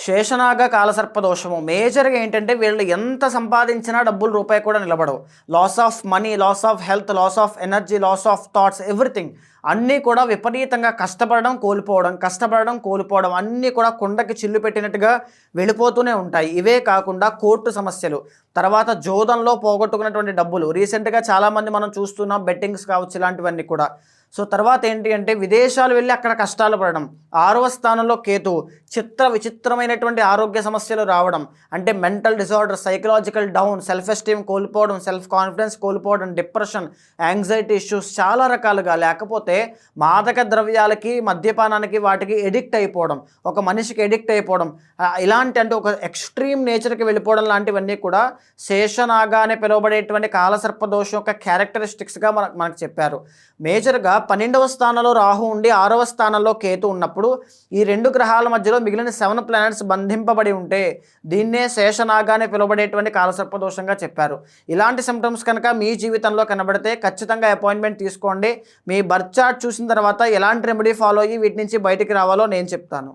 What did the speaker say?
శేషనాగ కాలసర్ప దోషము మేజర్గా ఏంటంటే వీళ్ళు ఎంత సంపాదించినా డబ్బులు రూపాయి కూడా నిలబడవు. Loss of money, loss of health, loss of energy, loss of thoughts, everything అన్నీ కూడా విపరీతంగా కష్టపడడం కోల్పోవడం, కష్టపడడం కోల్పోవడం అన్నీ కూడా కుండకి చిల్లు పెట్టినట్టుగా వెళ్ళిపోతూనే ఉంటాయి. ఇవే కాకుండా కోర్టు సమస్యలు, తర్వాత జోదంలో పోగొట్టుకున్నటువంటి డబ్బులు, రీసెంట్గా చాలామంది మనం చూస్తున్నాం బెట్టింగ్స్ కావచ్చు ఇలాంటివన్నీ కూడా. సో తర్వాత ఏంటి అంటే విదేశాలు వెళ్ళి అక్కడ కష్టాలు పడడం. 6వ స్థానంలో కేతు, విచిత్రమైనటువంటి ఆరోగ్య సమస్యలు రావడం, అంటే mental disorder, psychological down, self esteem కోల్పోవడం, సెల్ఫ్ కాన్ఫిడెన్స్ కోల్పోవడం, డిప్రెషన్, యాంగ్జైటీ ఇష్యూస్ చాలా రకాలుగా. లేకపోతే మాదక ద్రవ్యాలకి, మద్యపానానికి వాటికి ఎడిక్ట్ అయిపోవడం, ఒక మనిషికి ఎడిక్ట్ అయిపోవడం, ఇలాంటి అంటే ఒక ఎక్స్ట్రీమ్ నేచర్కి వెళ్ళిపోవడం లాంటివన్నీ కూడా శేషనాగా అని పిలువబడేటువంటి కాలసర్ప దోషం యొక్క క్యారెక్టరిస్టిక్స్గా మనకు చెప్పారు. మేజర్గా 12వ స్థానంలో రాహు ఉండి 6వ స్థానంలో కేతు ఉన్నప్పుడు ఈ రెండు గ్రహాల మధ్యలో మిగిలిన 7 ప్లానెట్స్ బంధింపబడి ఉంటే దీన్నే శేషనాగా అని పిలువబడేటువంటి కాలసర్ప దోషంగా చెప్పారు. ఇలాంటి సిమ్టమ్స్ కనుక మీ జీవితంలో కనబడితే ఖచ్చితంగా అపాయింట్మెంట్ తీసుకోండి. మీ బర్త్ చార్ట్ చూసిన తర్వాత ఎలాంటి రెమెడీ ఫాలో అయ్యి వీటి నుంచి బయటికి రావాలో నేను చెప్తాను.